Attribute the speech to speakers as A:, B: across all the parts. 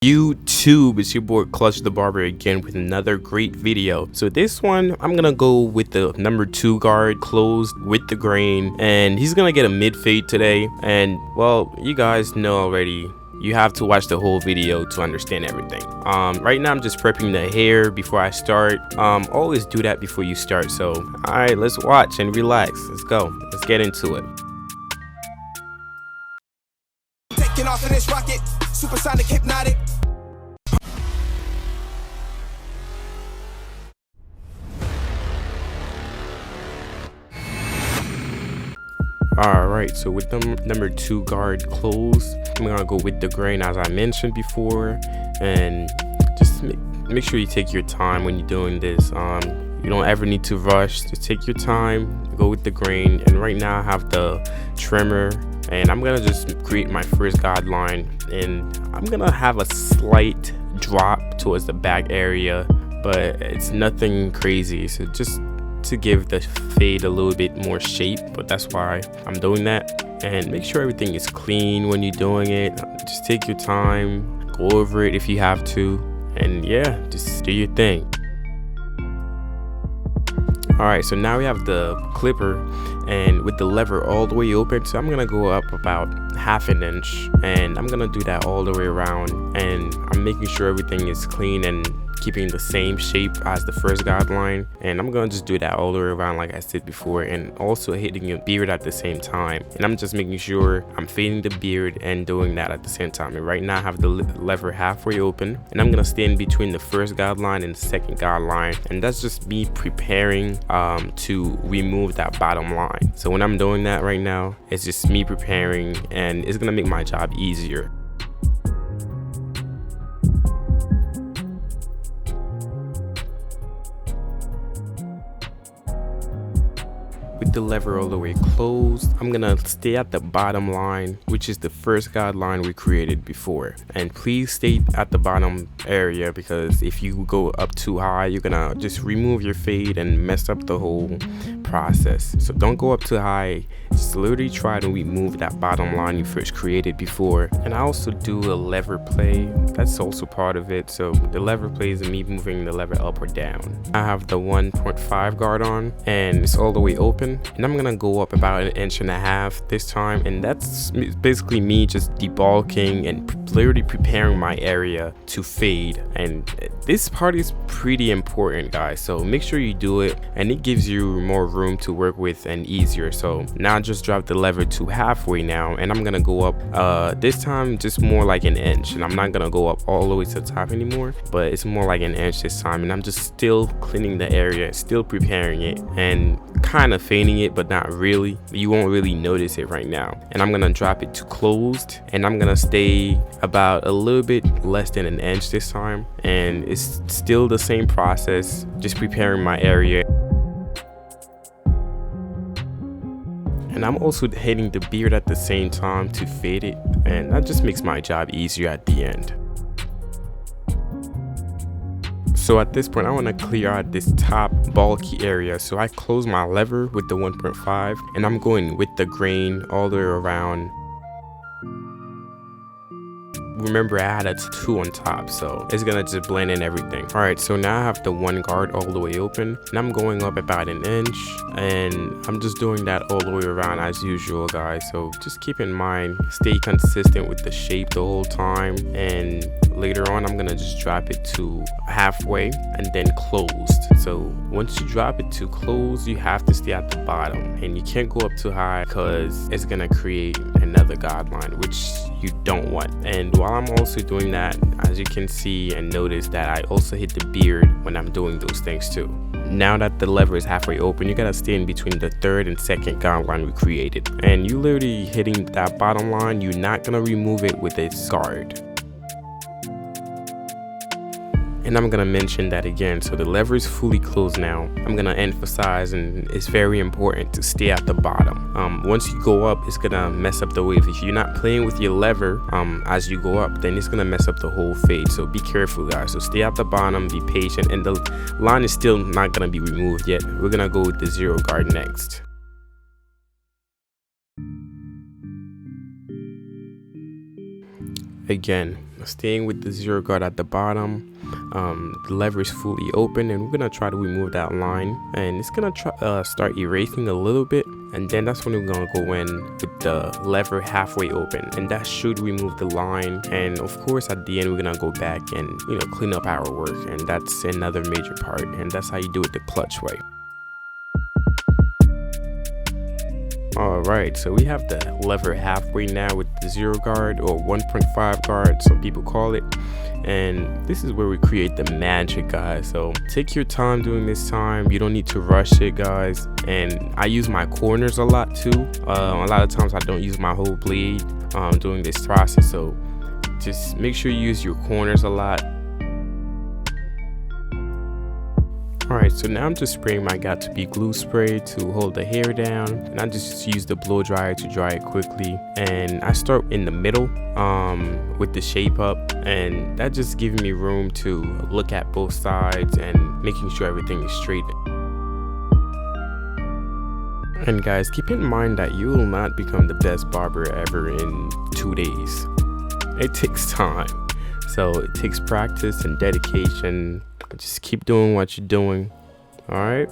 A: YouTube, it's your boy Clutch the Barber again with another great video. So this one I'm gonna go with the number 2 guard closed with the grain, and he's gonna get a mid fade today. And well, you guys know already, you have to watch the whole video to understand everything. Right now I'm just prepping the hair before I start. Always do that before you start. So all right, let's watch and relax. Let's go, let's get into it.
B: Taking off in this rocket, supersonic, hypnotic.
A: Alright, so with the number 2 guard closed, I'm gonna go with the grain as I mentioned before, and just make sure you take your time when you're doing this. You don't ever need to rush. Just take your time, go with the grain. And right now I have the trimmer, and I'm gonna just create my first guideline, and I'm gonna have a slight drop towards the back area, but it's nothing crazy. So just to give the fade a little bit more shape, but that's why I'm doing that. And make sure everything is clean when you're doing it. Just take your time, go over it if you have to, and yeah, just do your thing. Alright, so now we have the clipper and with the lever all the way open, so I'm gonna go up about ½ an inch, and I'm gonna do that all the way around, and I'm making sure everything is clean and keeping the same shape as the first guideline. And I'm gonna just do that all the way around like I said before, and also hitting your beard at the same time. And I'm just making sure I'm fading the beard and doing that at the same time. And right now I have the lever halfway open, and I'm gonna stand between the first guideline and the second guideline, and that's just me preparing to remove that bottom line. So when I'm doing that right now, it's just me preparing, and it's gonna make my job easier. With the lever all the way closed, I'm gonna stay at the bottom line, which is the first guideline we created before. And please stay at the bottom area, because if you go up too high, you're gonna just remove your fade and mess up the whole process. So don't go up too high. Just literally try to remove that bottom line you first created before. And I also do a lever play, that's also part of it. So the lever play is me moving the lever up or down. I have the 1.5 guard on, and it's all the way open, and I'm gonna go up about 1.5 inches this time, and that's basically me just debulking and literally preparing my area to fade. And this part is pretty important, guys, so make sure you do it, and it gives you more room to work with and easier. So now I just drop the lever to halfway now, and I'm gonna go up this time just more like 1 inch, and I'm not gonna go up all the way to the top anymore, but it's more like 1 inch this time. And I'm just still cleaning the area, still preparing it, and kind of fading it, but not really. You won't really notice it right now. And I'm gonna drop it to closed, and I'm gonna stay about a little bit less than 1 inch this time, and it's still the same process, just preparing my area. And I'm also hitting the beard at the same time to fade it, and that just makes my job easier at the end. So at this point, I want to clear out this top bulky area. So I close my lever with the 1.5, and I'm going with the grain all the way around. Remember, I had a 2 on top, so it's gonna just blend in everything. All right, so now I have the 1 guard all the way open, and I'm going up about 1 inch, and I'm just doing that all the way around as usual, guys. So just keep in mind, stay consistent with the shape the whole time, and later on I'm gonna just drop it to halfway and then closed. So once you drop it to close, you have to stay at the bottom, and you can't go up too high because it's gonna create another guideline, which you don't want. And while I'm also doing that, as you can see and notice that I also hit the beard when I'm doing those things too. Now that the lever is halfway open, you gotta stay in between the third and second guideline we created, and you literally hitting that bottom line. You're not gonna remove it with a guard. And I'm gonna mention that again. So the lever is fully closed now. I'm gonna emphasize, and it's very important to stay at the bottom. Once you go up, it's gonna mess up the wave. If you're not playing with your lever as you go up, then it's gonna mess up the whole fade. So be careful, guys. So stay at the bottom, be patient, and the line is still not gonna be removed yet. We're gonna go with the 0 guard next. Again, staying with the zero guard at the bottom. The lever is fully open, and we're gonna try to remove that line, and it's gonna start erasing a little bit, and then that's when we're gonna go in with the lever halfway open, and that should remove the line. And of course at the end we're gonna go back and clean up our work, and that's another major part, and that's how you do it the clutch way. Alright, so we have the lever halfway now with the 0 guard, or 1.5 guard some people call it, and this is where we create the magic, guys. So take your time doing this time, you don't need to rush it, guys. And I use my corners a lot too. A lot of times I don't use my whole blade during this process, so just make sure you use your corners a lot. Alright, so now I'm just spraying my got2b glue spray to hold the hair down, and I just use the blow dryer to dry it quickly. And I start in the middle with the shape up, and that just gives me room to look at both sides and making sure everything is straight. And guys, keep in mind that you will not become the best barber ever in 2 days. It takes time, so it takes practice and dedication. Just keep doing what you're doing. All right,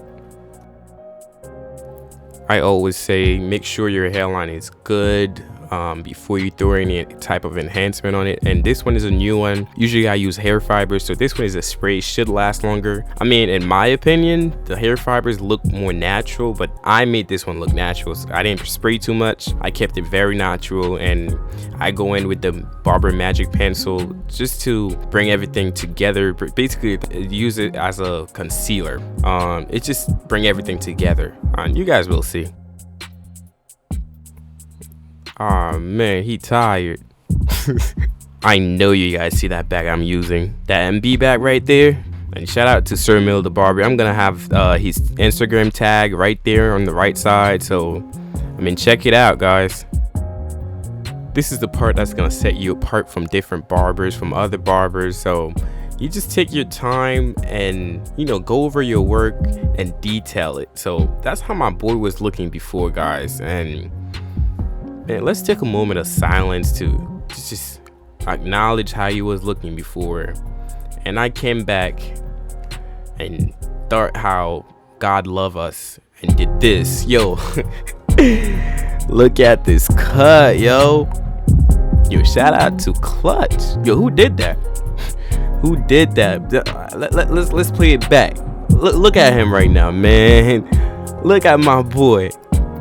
A: I always say make sure your hairline is good before you throw any type of enhancement on it. And this one is a new one. Usually I use hair fibers, so this one is a spray, should last longer. I mean, in my opinion, the hair fibers look more natural, but I made this one look natural, so I didn't spray too much. I kept it very natural, and I go in with the Barber Magic Pencil just to bring everything together. Basically use it as a concealer. It just bring everything together, and you guys will see. Oh man, he tired. I know you guys see that bag I'm using, that MB bag right there. And shout out to Sir Mill the Barber. I'm gonna have his Instagram tag right there on the right side, so I mean, check it out, guys. This is the part that's gonna set you apart from different barbers, from other barbers. So you just take your time and go over your work and detail it. So that's how my boy was looking before, guys. And man, let's take a moment of silence to just acknowledge how he was looking before. And I came back and thought how God loved us and did this. Yo, look at this cut, yo. Yo, shout out to Clutch. Yo, who did that? Who did that? Let's play it back. Look at him right now, man. Look at my boy.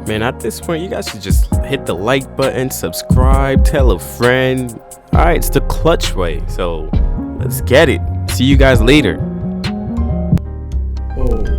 A: Man, at this point, you guys should just hit the like button, subscribe, tell a friend. All right, it's the Clutch way. So let's get it. See you guys later.
C: Oh.